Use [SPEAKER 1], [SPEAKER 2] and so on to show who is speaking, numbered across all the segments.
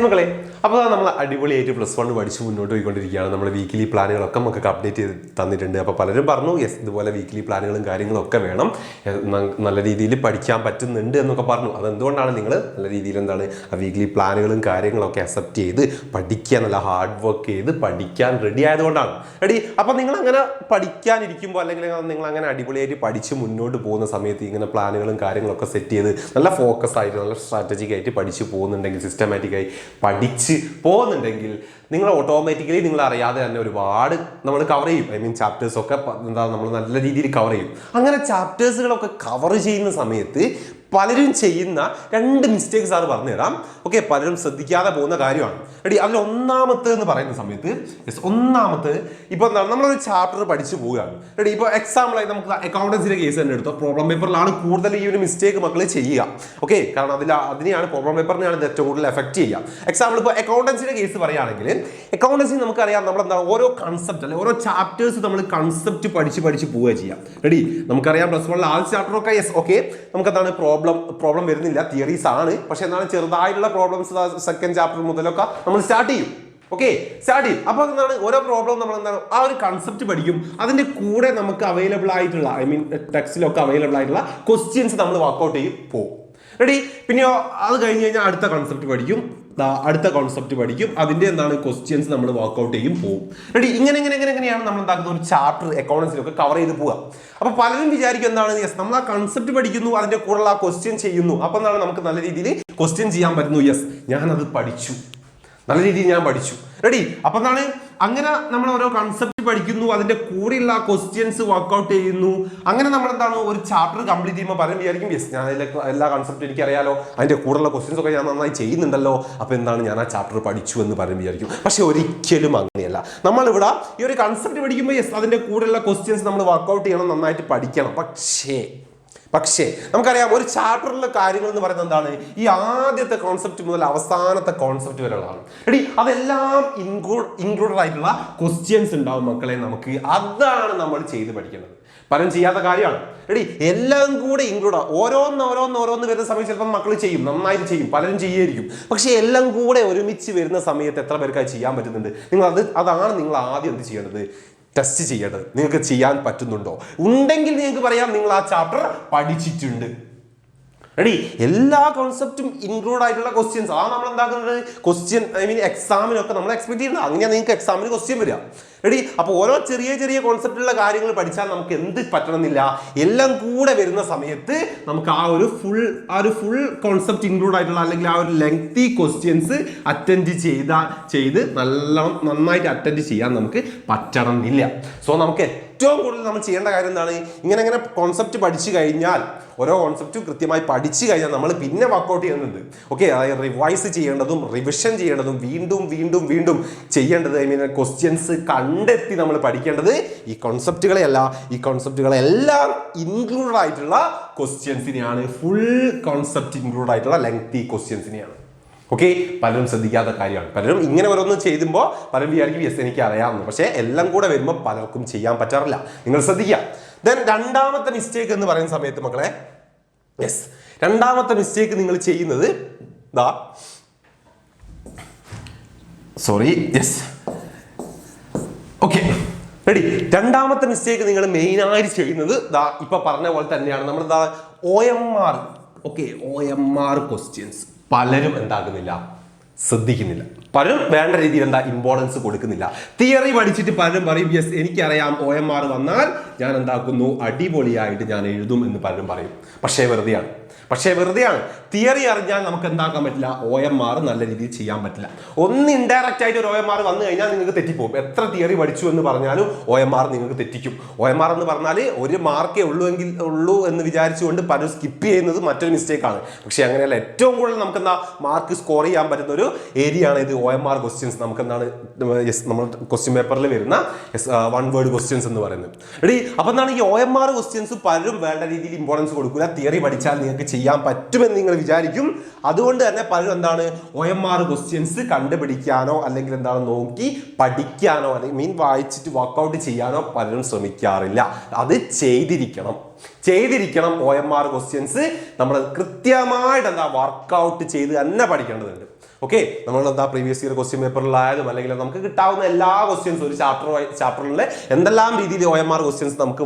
[SPEAKER 1] മക്കളെ അപ്പോൾ നമ്മൾ അടിപൊളിയായിട്ട് +1 പഠിച്ച് മുന്നോട്ട് പോയിക്കൊണ്ടിരിക്കുകയാണ്. നമ്മുടെ വീക്കിലി പ്ലാനുകളൊക്കെ നമുക്ക് അപ്ഡേറ്റ് ചെയ്ത് തന്നിട്ടുണ്ട്. അപ്പോൾ പലരും പറഞ്ഞു ഇതുപോലെ വീക്കിലി പ്ലാനുകളും കാര്യങ്ങളൊക്കെ വേണം, നല്ല രീതിയിൽ പഠിക്കാൻ പറ്റുന്നുണ്ട് എന്നൊക്കെ പറഞ്ഞു. അതെന്തുകൊണ്ടാണ് നിങ്ങൾ നല്ല രീതിയിൽ ആ വീക്കിലി പ്ലാനുകളും കാര്യങ്ങളൊക്കെ അക്സെപ്റ്റ് ചെയ്ത് പഠിക്കാൻ, നല്ല ഹാർഡ് വർക്ക് ചെയ്ത് പഠിക്കാൻ റെഡി ആയതുകൊണ്ടാണ്. അപ്പോൾ നിങ്ങൾ അങ്ങനെ പഠിക്കാനിരിക്കുമ്പോൾ അല്ലെങ്കിൽ നിങ്ങൾ അങ്ങനെ അടിപൊളിയായിട്ട് പഠിച്ച് മുന്നോട്ട് പോകുന്ന സമയത്ത് ഇങ്ങനെ പ്ലാനുകളും കാര്യങ്ങളൊക്കെ സെറ്റ് ചെയ്ത് നല്ല ഫോക്കസ് ആയിട്ട് നല്ല സ്ട്രാറ്റജിക് ആയിട്ട് പഠിച്ച് പോകുന്നുണ്ടെങ്കിൽ, സിസ്റ്റമാറ്റിക്കായി പഠിച്ച് പോകുന്നുണ്ടെങ്കിൽ നിങ്ങൾ ഓട്ടോമാറ്റിക്കലി നിങ്ങൾ അറിയാതെ തന്നെ ഒരുപാട് നമ്മൾ കവർ ചെയ്യും. ചാപ്റ്റേഴ്സൊക്കെ നമ്മൾ നല്ല രീതിയിൽ കവർ ചെയ്യും. അങ്ങനെ ചാപ്റ്റേഴ്സുകളൊക്കെ കവർ ചെയ്യുന്ന സമയത്ത് പലരും ചെയ്യുന്ന 2 മിസ്റ്റേക്സ് ആണ് പറഞ്ഞുതരാം. ഓക്കെ, പലരും ശ്രദ്ധിക്കാതെ പോകുന്ന കാര്യമാണ്. അതിൽ ഒന്നാമത്തെ എന്ന് പറയുന്ന സമയത്ത് ഒന്നാമത്തെ ഇപ്പോൾ നമ്മളൊരു ചാപ്റ്റർ പഠിച്ചു പോവുകയാണ്. ഇപ്പോൾ എക്സാമ്പിളായി നമുക്ക് അക്കൗണ്ടൻസിന്റെ കേസ് തന്നെ എടുത്തോ. പ്രോബ്ലം പേപ്പറിലാണ് കൂടുതൽ ഈ ഒരു മിസ്റ്റേക്ക് മക്കൾ ചെയ്യുക. ഓക്കെ, കാരണം അതിനെയാണ് പ്രോബ്ലം പേപ്പറിനെയാണ് ഏറ്റവും കൂടുതൽ എഫക്ട് ചെയ്യുക. എക്സാമ്പിൾ ഇപ്പോൾ അക്കൗണ്ടൻസിന്റെ കേസ് പറയുകയാണെങ്കിൽ, അക്കൗണ്ടൻസി നമുക്കറിയാം നമ്മളെന്താ ഓരോ കൺസെപ്റ്റ് അല്ലെ ഓരോ ചാപ്റ്റേഴ്സ് നമ്മൾ കൺസെപ്റ്റ് പഠിച്ച് പോവുക ചെയ്യാം. നമുക്കറിയാം +1 ആദ്യ ചാപ്റ്ററൊക്കെ ഓക്കെ നമുക്കെന്താണ് പ്രോബ്ലം വരുന്നില്ല, തിയറീസ് ആണ്. പക്ഷെ എന്താണ് ചെറുതായിട്ടുള്ള പ്രോബ്ലംസ് സെക്കൻഡ് ചാപ്റ്റർ മുതലൊക്കെ നമ്മൾ സ്റ്റാർട്ട് ചെയ്യും. ഓക്കെ, സ്റ്റാർട്ട് ചെയ്യും. അപ്പോൾ എന്താണ് ഓരോ പ്രോബ്ലം നമ്മൾ എന്താണ് ആ ഒരു കൺസെപ്റ്റ് പഠിക്കും. അതിന്റെ കൂടെ നമുക്ക് അവൈലബിൾ ആയിട്ടുള്ള ടെക്സ്റ്റിലൊക്കെ അവൈലബിൾ ആയിട്ടുള്ള ക്വസ്റ്റ്യൻസ് നമ്മൾ വർക്ക്ഔട്ട് ചെയ്യും പോകും. പിന്നെയോ അത് കഴിഞ്ഞ് കഴിഞ്ഞാൽ അടുത്ത കൺസെപ്റ്റ് പഠിക്കും, അതിന്റെ എന്താണ് ക്വസ്റ്റ്യൻസ് നമ്മൾ വർക്ക്ഔട്ട് ചെയ്യും പോകും. ഇങ്ങനെയാണ് നമ്മൾ എന്താക്കുന്നത് ഒരു ചാപ്റ്റർ അക്കൗണ്ടൻസിലൊക്കെ കവർ ചെയ്ത് പോവുക. അപ്പോൾ പലരും വിചാരിക്കും എന്താണ് നമ്മൾ ആ കൺസെപ്റ്റ് പഠിക്കുന്നു, അതിന്റെ കൂടെയുള്ള ആ ക്വസ്റ്റ്യൻ ചെയ്യുന്നു. അപ്പോൾ എന്താണ് നമുക്ക് നല്ല രീതിയിൽ ക്വസ്റ്റ്യൻ ചെയ്യാൻ പറ്റുന്നു. ഞാനത് പഠിച്ചു, നല്ല രീതിയിൽ ഞാൻ പഠിച്ചു. അപ്പൊ എന്താണ് അങ്ങനെ നമ്മൾ ഓരോ കൺസെപ്റ്റ് പഠിക്കുന്നു, അതിന്റെ കൂടെയുള്ള ക്വസ്റ്റ്യൻസ് വർക്ക്ഔട്ട് ചെയ്യുന്നു. അങ്ങനെ നമ്മൾ എന്താണ് ഒരു ചാപ്റ്റർ കംപ്ലീറ്റ് ചെയ്യുമ്പോൾ പലരും വിചാരിക്കും ഞാൻ എല്ലാ കൺസെപ്റ്റും എനിക്ക് അറിയാലോ, അതിന്റെ കൂടെയുള്ള ക്വസ്റ്റ്യൻസ് ഒക്കെ ഞാൻ നന്നായി ചെയ്യുന്നുണ്ടല്ലോ, അപ്പൊ എന്താണ് ഞാൻ ആ ചാപ്റ്റർ പഠിച്ചു എന്ന് പലരും വിചാരിക്കും. പക്ഷെ ഒരിക്കലും അങ്ങനെയല്ല. നമ്മളിവിടെ ഈ ഒരു കൺസെപ്റ്റ് പഠിക്കുമ്പോൾ അതിന്റെ കൂടെയുള്ള ക്വസ്റ്റ്യൻസ് നമ്മൾ വർക്ക്ഔട്ട് ചെയ്യണം, നന്നായിട്ട് പഠിക്കണം. പക്ഷേ നമുക്കറിയാം ഒരു ചാപ്റ്ററിലെ കാര്യങ്ങൾ എന്ന് പറയുന്നത് എന്താണ് ഈ ആദ്യത്തെ കോൺസെപ്റ്റ് മുതൽ അവസാനത്തെ കോൺസെപ്റ്റ് വരെയുള്ളതാണ്. അതെല്ലാം ഇൻക്ലൂഡഡ് ആയിട്ടുള്ള ക്വസ്റ്റ്യൻസ് ഉണ്ടാവും മക്കളെ. നമുക്ക് അതാണ് നമ്മൾ ചെയ്ത് പഠിക്കേണ്ടത്. പലരും ചെയ്യാത്ത കാര്യമാണ്. എല്ലാം കൂടെ ഇൻക്ലൂഡ് ഓരോന്ന് വരുന്ന സമയത്ത് ചിലപ്പോൾ മക്കൾ ചെയ്യും, നന്നായിട്ട് ചെയ്യും, പലരും ചെയ്യായിരിക്കും. പക്ഷെ എല്ലാം കൂടെ ഒരുമിച്ച് വരുന്ന സമയത്ത് എത്ര പേർക്ക് അത് ചെയ്യാൻ പറ്റുന്നുണ്ട്? അതാണ് നിങ്ങൾ ആദ്യം എന്ത് ചെയ്യേണ്ടത്? ടെസ്റ്റ് ചെയ്യേണ്ടത്. നിങ്ങൾക്ക് ചെയ്യാൻ പറ്റുന്നുണ്ടോ? ഉണ്ടെങ്കിൽ നിങ്ങൾക്ക് പറയാം നിങ്ങൾ ആ ചാപ്റ്റർ പഠിച്ചിട്ടുണ്ട്. എല്ലാ കോൺസെപ്റ്റും ഇൻക്ലൂഡ് ആയിട്ടുള്ള ക്വസ്റ്റ്യൻസ് ആ നമ്മൾ എന്താക്കുന്നത് ക്വസ്റ്റ്യൻ എക്സാമിനൊക്കെ നമ്മൾ എക്സ്പെക്ട് ചെയ്യുന്നത്. അങ്ങനെയാണ് നിങ്ങൾക്ക് എക്സാമിന് ക്വസ്റ്റ്യൻ വരിക. അപ്പോൾ ഓരോ ചെറിയ കോൺസെപ്റ്റുള്ള കാര്യങ്ങൾ പഠിച്ചാൽ നമുക്ക് എന്ത് പറ്റണമെന്നില്ല, എല്ലാം കൂടെ വരുന്ന സമയത്ത് നമുക്ക് ആ ഒരു ഫുൾ കോൺസെപ്റ്റ് ഇൻക്ലൂഡ് ആയിട്ടുള്ള അല്ലെങ്കിൽ ആ ഒരു ലെങ്തി ക്വസ്റ്റ്യൻസ് അറ്റൻഡ് ചെയ്ത് നന്നായിട്ട് അറ്റൻഡ് ചെയ്യാൻ നമുക്ക് പറ്റണമെന്നില്ല. സോ നമുക്ക് ഏറ്റവും കൂടുതൽ നമ്മൾ ചെയ്യേണ്ട കാര്യം എന്താണ്? ഇങ്ങനെ കോൺസെപ്റ്റ് പഠിച്ചു കഴിഞ്ഞാൽ, ഓരോ കോൺസെപ്റ്റും കൃത്യമായി പഠിച്ചു കഴിഞ്ഞാൽ നമ്മൾ പിന്നെ വർക്ക്ഔട്ട് ചെയ്യുന്നുണ്ട്. ഓക്കെ, അതായത് റിവൈസ് ചെയ്യേണ്ടതും റിവിഷൻ ചെയ്യേണ്ടതും വീണ്ടും ചെയ്യേണ്ടത് ക്വസ്റ്റ്യൻസ് കണ്ടെത്തി നമ്മൾ പഠിക്കേണ്ടത് ഈ കോൺസെപ്റ്റുകളെല്ലാം ഇൻക്ലൂഡഡ് ആയിട്ടുള്ള ക്വസ്റ്റ്യൻസിനെയാണ്. ഫുൾ കോൺസെപ്റ്റ് ഇൻക്ലൂഡ് ആയിട്ടുള്ള ലെങ്തി ക്വസ്റ്റ്യൻസിനെയാണ്. ഓക്കെ, പലരും ശ്രദ്ധിക്കാത്ത കാര്യമാണ്. പലരും ഇങ്ങനെ ഓരോന്ന് ചെയ്യുമ്പോൾ പലരും വിചാരിക്കും എനിക്ക് അറിയാമെന്ന്. പക്ഷേ എല്ലാം കൂടെ വരുമ്പോൾ പലർക്കും ചെയ്യാൻ പറ്റാറില്ല. നിങ്ങൾ ശ്രദ്ധിക്കുക. ദെൻ രണ്ടാമത്തെ മിസ്റ്റേക്ക് എന്ന് പറയുന്ന സമയത്ത് മക്കളെ, രണ്ടാമത്തെ മിസ്റ്റേക്ക് നിങ്ങൾ ചെയ്യുന്നത് രണ്ടാമത്തെ മിസ്റ്റേക്ക് നിങ്ങൾ മെയിനായിട്ട് ചെയ്യുന്നത് ഇപ്പൊ പറഞ്ഞ പോലെ തന്നെയാണ്. നമ്മൾ OMR ക്വസ്റ്റ്യൻസ് പലരും എന്താക്കുന്നില്ല, ശ്രദ്ധിക്കുന്നില്ല. പലരും വേണ്ട രീതിയിൽ ഇമ്പോർട്ടൻസ് കൊടുക്കുന്നില്ല. തിയറി പഠിച്ചിട്ട് പലരും പറയും എനിക്കറിയാം OMR വന്നാൽ ഞാൻ എന്താക്കുന്നു അടിപൊളിയായിട്ട് ഞാൻ എഴുതും എന്ന് പലരും പറയും. പക്ഷേ വെറുതെയാണ്. തിയറി അറിഞ്ഞാൽ നമുക്ക് എന്താക്കാൻ പറ്റില്ല, OMR നല്ല രീതിയിൽ ചെയ്യാൻ പറ്റില്ല. ഒന്ന് ഇൻഡയറക്റ്റ് ആയിട്ട് ഒരു OMR വന്നു കഴിഞ്ഞാൽ നിങ്ങൾക്ക് തെറ്റിപ്പോകും. എത്ര തിയറി പഠിച്ചു എന്ന് പറഞ്ഞാലും OMR നിങ്ങൾക്ക് തെറ്റിക്കും. OMR എന്ന് പറഞ്ഞാൽ 1 മാർക്കേ ഉള്ളൂ എന്ന് വിചാരിച്ചുകൊണ്ട് പലരും സ്കിപ്പ് ചെയ്യുന്നത് മറ്റൊരു മിസ്റ്റേക്കാണ്. പക്ഷേ അങ്ങനെയല്ല. ഏറ്റവും കൂടുതൽ നമുക്ക് മാർക്ക് സ്കോർ ചെയ്യാൻ പറ്റുന്ന ഒരു ഏരിയ ആണ് ഇത് OMR ക്വസ്റ്റ്യൻസ്. നമുക്ക് എന്താണ് നമ്മൾ ക്വസ്റ്റ്യൻ പേപ്പറിൽ വരുന്ന 1 വേർഡ് ക്വസ്റ്റ്യൻസ് എന്ന് പറയുന്നത്. അപ്പൊ എന്താണ് ഈ OMR ക്വസ്റ്റ്യൻസ് പലരും വേണ്ട രീതിയിൽ ഇമ്പോർട്ടൻസ് കൊടുക്കില്ല. തിയറി പഠിച്ചാൽ നിങ്ങൾക്ക് ചെയ്യാൻ പറ്റുമെന്ന് നിങ്ങൾ വിചാരിക്കും. അതുകൊണ്ട് തന്നെ പലരും എന്താണ് OMR ക്വസ്റ്റ്യൻസ് കണ്ടുപിടിക്കാനോ അല്ലെങ്കിൽ എന്താണ് നോക്കി പഠിക്കാനോ അല്ലെങ്കിൽ വായിച്ചിട്ട് വർക്ക്ഔട്ട് ചെയ്യാനോ പലരും ശ്രമിക്കാറില്ല. അത് ചെയ്തിരിക്കണം. OMR ക്വസ്റ്റ്യൻസ് നമ്മൾ കൃത്യമായിട്ട് വർക്ക്ഔട്ട് ചെയ്ത് തന്നെ പഠിക്കേണ്ടതുണ്ട്. ഓക്കെ, നമ്മൾ എന്താ പ്രീവിയസ് ഇയർ ക്വസ്റ്റ്യൻ പേപ്പറിലായതും അല്ലെങ്കിൽ നമുക്ക് കിട്ടാവുന്ന എല്ലാ ക്വസ്റ്റ്യൻസും ഒരു ചാപ്റ്ററിലെ എന്തെല്ലാം രീതിയിൽ OMR ക്വസ്റ്റ്യൻസ് നമുക്ക്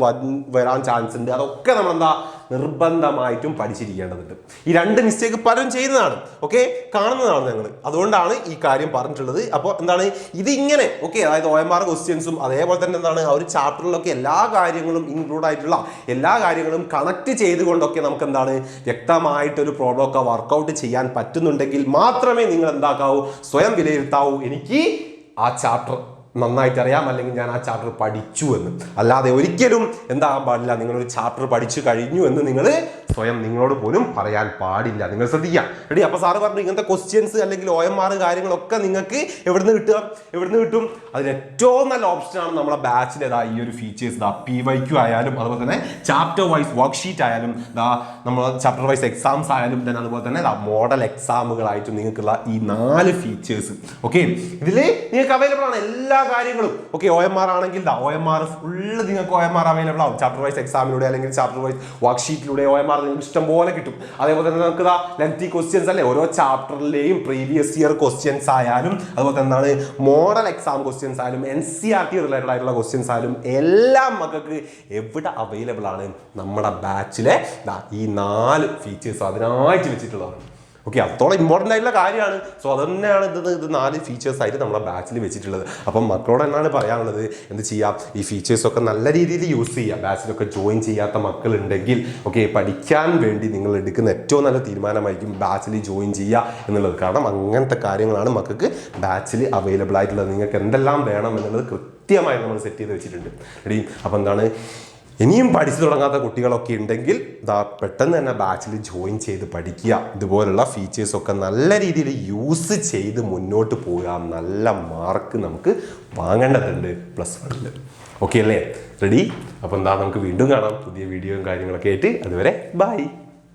[SPEAKER 1] വരാൻ ചാൻസ് ഉണ്ട് അതൊക്കെ നമ്മൾ എന്താ നിർബന്ധമായിട്ടും പഠിച്ചിരിക്കേണ്ടതുണ്ട്. ഈ 2 മിസ്റ്റേക്ക് പലരും ചെയ്യുന്നതാണ്, ഓക്കെ, കാണുന്നതാണ് ഞങ്ങൾ. അതുകൊണ്ടാണ് ഈ കാര്യം പറഞ്ഞിട്ടുള്ളത്. അപ്പോൾ എന്താണ് ഇതിങ്ങനെ, ഓക്കെ, അതായത് OMR ക്വസ്റ്റ്യൻസും അതേപോലെ തന്നെ എന്താണ് ആ ഒരു ചാപ്റ്ററിലൊക്കെ എല്ലാ കാര്യങ്ങളും ഇൻക്ലൂഡ് ആയിട്ടുള്ള എല്ലാ കാര്യങ്ങളും കണക്ട് ചെയ്തുകൊണ്ടൊക്കെ നമുക്ക് എന്താണ് വ്യക്തമായിട്ടൊരു പ്രോബ്ലം ഒക്കെ വർക്കൗട്ട് ചെയ്യാൻ പറ്റുന്നുണ്ടെങ്കിൽ മാത്രമേ നിങ്ങൾ എന്താക്കാവൂ, സ്വയം വിലയിരുത്താവൂ എനിക്ക് ആ ചാപ്റ്റർ നന്നായിട്ട് അറിയാം അല്ലെങ്കിൽ ഞാൻ ആ ചാപ്റ്റർ പഠിച്ചു എന്ന്. അല്ലാതെ ഒരിക്കലും എന്താകാൻ പാടില്ല, നിങ്ങളൊരു ചാപ്റ്റർ പഠിച്ചു കഴിഞ്ഞു എന്ന് നിങ്ങൾ സ്വയം നിങ്ങളോട് പോലും പറയാൻ പാടില്ല. നിങ്ങൾ ശ്രദ്ധിക്കുക. റെഡി? അപ്പൊ സാറ് പറഞ്ഞു ഇങ്ങനത്തെ ക്വസ്റ്റ്യൻസ് അല്ലെങ്കിൽ OMR കാര്യങ്ങളൊക്കെ നിങ്ങൾക്ക് എവിടുന്ന് കിട്ടും? അതിന് ഏറ്റവും നല്ല ഓപ്ഷനാണ് നമ്മളെ ബാച്ചിലേതാ ഈ ഒരു ഫീച്ചേഴ്സ്. PYQ ആയാലും അതുപോലെ തന്നെ ചാപ്റ്റർ വൈസ് വർക്ക്ഷീറ്റ് ആയാലും നമ്മൾ ചാപ്റ്റർ വൈസ് എക്സാംസ് ആയാലും തന്നെ അതുപോലെ തന്നെ മോഡൽ എക്സാമുകളായിട്ടും നിങ്ങൾക്കുള്ള ഈ 4 ഫീച്ചേഴ്സ്, ഓക്കെ, ഇതിൽ നിങ്ങൾക്ക് അവൈലബിൾ ആണ് എല്ലാ കാര്യങ്ങളും. ഓക്കെ, OMR ആണെങ്കിൽ OMR ഫുള്ള് നിങ്ങൾക്ക് OMR അവൈലബിൾ ആവും. ചാപ്റ്റർ വൈസ് എക്സാമിലൂടെ അല്ലെങ്കിൽ ചാപ്റ്റർ വൈസ് വർക്ക്ഷീറ്റിലൂടെ OMR നിങ്ങൾക്ക് ഇഷ്ടം പോലെ കിട്ടും. അതേപോലെ തന്നെ നമുക്ക് ലെങ്തി ക്വസ്റ്റ്യൻസ് അല്ലേ, ഓരോ ചാപ്റ്ററിലെയും പ്രീവിയസ് ഇയർ ക്വസ്റ്റ്യൻസ് ആയാലും അതുപോലെ തന്നെ എന്താണ് മോഡൽ എക്സാം ക്വസ്റ്റ്യൻസ് ആയാലും NCERT റിലേറ്റഡ് ആയിട്ടുള്ള ക്വസ്റ്റ്യൻസ് ആയാലും എല്ലാം നമുക്ക് എവിടെ അവൈലബിൾ ആണ്? നമ്മുടെ ബാച്ചിലെ ഈ 4 ഫീച്ചേഴ്സ് അതിനായിട്ട് വെച്ചിട്ടുള്ളതാണ്. ഓക്കെ, അത്തോളം ഇമ്പോർട്ടൻ്റ് ആയിട്ടുള്ള കാര്യമാണ്. സോ അത് തന്നെയാണ് ഇത് 4 ഫീച്ചേഴ്സ് ആയിട്ട് നമ്മളെ ബാച്ചിൽ വെച്ചിട്ടുള്ളത്. അപ്പം മക്കളോട് എന്നാണ് പറയാനുള്ളത്, എന്ത് ചെയ്യാം, ഈ ഫീച്ചേഴ്സൊക്കെ നല്ല രീതിയിൽ യൂസ് ചെയ്യുക. ബാച്ചിലൊക്കെ ജോയിൻ ചെയ്യാത്ത മക്കളുണ്ടെങ്കിൽ ഓക്കെ, പഠിക്കാൻ വേണ്ടി നിങ്ങൾ എടുക്കുന്ന ഏറ്റവും നല്ല തീരുമാനമായിരിക്കും ബാച്ചിൽ ജോയിൻ ചെയ്യുക എന്നുള്ളത്. കാരണം അങ്ങനത്തെ കാര്യങ്ങളാണ് മക്കൾക്ക് ബാച്ചിൽ അവൈലബിൾ ആയിട്ടുള്ളത്. നിങ്ങൾക്ക് എന്തെല്ലാം വേണം എന്നുള്ളത് കൃത്യമായി നമ്മൾ സെറ്റ് ചെയ്ത് വെച്ചിട്ടുണ്ട്. റെഡി? അപ്പം എന്താണ് ഇനിയും പഠിച്ചു തുടങ്ങാത്ത കുട്ടികളൊക്കെ ഉണ്ടെങ്കിൽ പെട്ടെന്ന് തന്നെ ബാച്ചിൽ ജോയിൻ ചെയ്ത് പഠിക്കുക. ഇതുപോലുള്ള ഫീച്ചേഴ്സൊക്കെ നല്ല രീതിയിൽ യൂസ് ചെയ്ത് മുന്നോട്ട് പോവുക. നല്ല മാർക്ക് നമുക്ക് വാങ്ങേണ്ടതുണ്ട് +1. ഓക്കെ അല്ലേ? റെഡി? അപ്പോൾ നമുക്ക് വീണ്ടും കാണാം പുതിയ വീഡിയോയും കാര്യങ്ങളൊക്കെ ആയിട്ട്. അതുവരെ ബൈ.